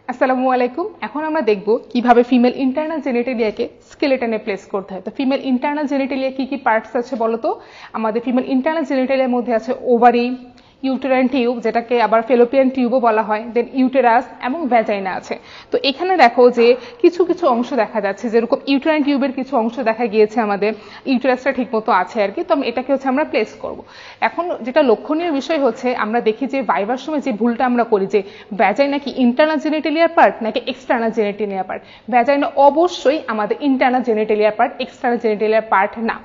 আসসালামু আলাইকুম। এখন আমরা দেখব কিভাবে ফিমেল ইন্টারনাল জেনিটালিয়াকে স্কেলেটনে প্লেস করতে হয়। তো ফিমেল ইন্টারনাল জেনিটালিয়া কি কি পার্টস আছে বলো তো? আমাদের ফিমেল ইন্টারনাল জেনিটালিয়ার মধ্যে আছে ওভারি, ইউটেরাইন টিউব যেটাকে আবার ফেলোপিয়ান টিউবও বলা হয়, দেন ইউটেরাস এবং ভ্যাজাইনা আছে। তো এখানে দেখো যে কিছু কিছু অংশ দেখা যাচ্ছে, যেরকম ইউটেরাইন টিউবের কিছু অংশ দেখা গিয়েছে, আমাদের ইউটেরাসটা ঠিকমতো আছে আর কি। তো এটাকে আমরা প্লেস করব। এখন যেটা লক্ষণীয় বিষয় হচ্ছে, আমরা দেখি যে ভাইবার সময় যে ভুলটা আমরা করি যে ভ্যাজাইনা কি ইন্টারনাল জেনিটালিয়ার পার্ট নাকি এক্সটার্নাল জেনিটালিয়ার পার্ট। ভ্যাজাইনা অবশ্যই আমাদের ইন্টারনাল জেনিটালিয়ার পার্ট, এক্সটার্নাল জেনিটালিয়ার পার্ট না।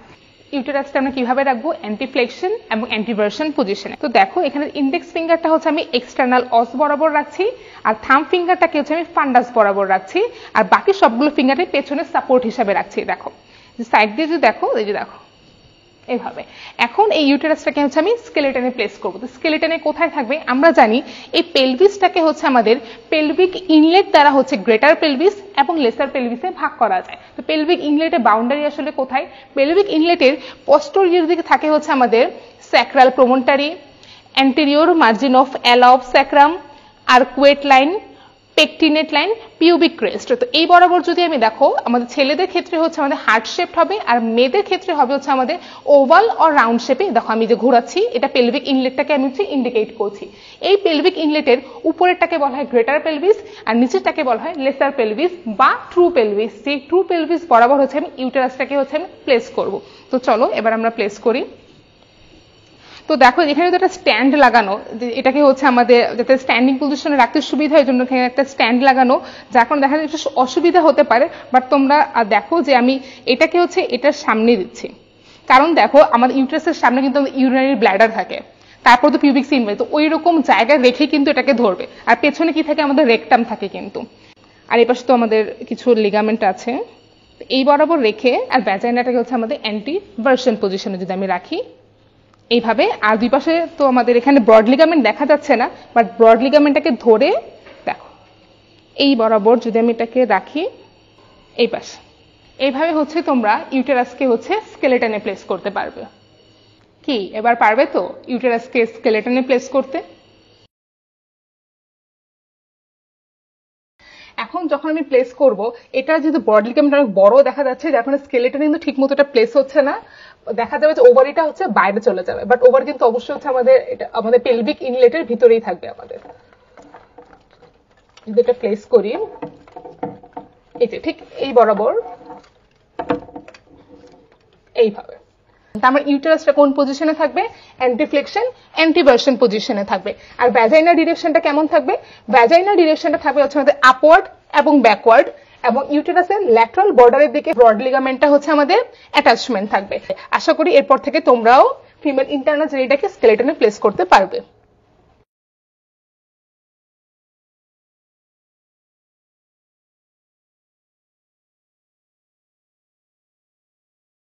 ইউটেরাসটা আমরা কিভাবে রাখবো? অ্যান্টিফ্লেকশন এবং অ্যান্টিভার্সন পজিশনে। তো দেখো এখানে ইন্ডেক্স ফিঙ্গারটা আমি এক্সটার্নাল অস বরাবর রাখছি, আর থাম ফিঙ্গারটাকে আমি ফান্ডাস বরাবর রাখছি, আর বাকি সবগুলো ফিঙ্গারের পেছনে সাপোর্ট হিসাবে রাখছি। দেখো সাইড দিয়ে যে দেখো, এই যে দেখো এইভাবে। এখন এই ইউটেরাসটাকে আমি স্কেলেটনে প্লেস করবো। তো স্কেলেটনে কোথায় থাকবে? আমরা জানি এই পেলভিসটাকে আমাদের পেলভিক ইনলেট দ্বারা গ্রেটার পেলভিস এবং লেসার পেলভিসে ভাগ করা যায়। তো পেলভিক ইনলেটের বাউন্ডারি আসলে কোথায়? পেলভিক ইনলেটের পোস্টেরিয়র দিকে থাকে আমাদের sacral promontory, anterior margin of ala of sacrum, arcuate line, pectinate line, pubic crest. তো এই বরাবর যদি আমি দেখো, আমাদের ছেলেদের ক্ষেত্রে আমাদের হার্ট শেপড হবে, আর মেয়েদের ক্ষেত্রে হবে আমাদের ওভাল অর রাউন্ড শেপে। দেখো আমি যে ঘোরাচ্ছি, এটা পেলভিক ইনলেটটাকে আমি ইন্ডিকেট করছি। এই পেলভিক ইনলেটের উপরেরটাকে বলা হয় গ্রেটার পেলভিস, আর নিচেরটাকে বলা হয় লেসার পেলভিস বা ট্রু পেলভিস। যে ট্রু পেলভিস বরাবর আমি ইউটেরাসটাকে আমি প্লেস করব। তো চলো এবার আমরা প্লেস করি। তো দেখো এখানে তো একটা স্ট্যান্ড লাগানো, এটাকে আমাদের যাতে স্ট্যান্ডিং পজিশনে রাখতে সুবিধা হয়, জন্য এখানে একটা স্ট্যান্ড লাগানো, যার কারণে দেখা যায় একটু অসুবিধা হতে পারে। বাট তোমরা দেখো যে আমি এটাকে এটার সামনে দিচ্ছি, কারণ দেখো আমাদের ইউটেরাসের সামনে কিন্তু ইউরিনারি ব্ল্যাডার থাকে, তারপর তো পিউবিক সিম্বল, তো ওই রকম জায়গায় রেখে কিন্তু এটাকে ধরবে। আর পেছনে কি থাকে? আমাদের রেকটাম থাকে কিন্তু, আর এই পাশে তো আমাদের কিছু লিগামেন্ট আছে। এই বরাবর রেখে আর ভ্যাজাইনাটাকে আমাদের অ্যান্টি ভার্সন পজিশনে যদি আমি রাখি এইভাবে। আর দুই পাশে তো আমাদের এখানে ব্রড লিগামেন্ট দেখা যাচ্ছে না, বাট ব্রড লিগামেন্টটাকে ধরে দেখো এই বরাবর যদি আমি এটাকে রাখি এই পাশে, এইভাবে তোমরা ইউটেরাসকে স্কেলেটনে প্লেস করতে পারবে। কি এবার পারবে তো ইউটেরাসকে স্কেলেটনে প্লেস করতে? এখন যখন আমি প্লেস করব, এটা যেহেতু ব্রড লিগামেন্ট অনেক বড় দেখা যাচ্ছে, যার কারণে স্কেলেটনে কিন্তু ঠিক মতো এটা প্লেস হচ্ছে না। দেখা যাবে যে ওভারিটা বাইরে চলে যাবে, বাট ওভারি কিন্তু অবশ্যই আমাদের পেলভিক ইনলেটের ভিতরেই থাকবে। আমাদের যদি এটা প্লেস করি এই যে ঠিক এই বরাবর এইভাবে, আমার ইউটেরাসটা কোন পজিশনে থাকবে? অ্যান্টিফ্লেকশন অ্যান্টিভার্সন পজিশনে থাকবে। আর ভ্যাজাইনা ডিরেকশনটা কেমন থাকবে? ভ্যাজাইনা ডিরেকশনটা থাকবে আমাদের আপওয়ার্ড এবং ব্যাকওয়ার্ড, এবং ইউটেরাসের ল্যাটারাল বর্ডারের দিকে ব্রড লিগামেন্টটা আমাদের অ্যাটাচমেন্ট থাকবে। আশা করি এরপর থেকে তোমরাও ফিমেল ইন্টারনাল জেনিটাকে স্কেলেটনে প্লেস করতে পারবে।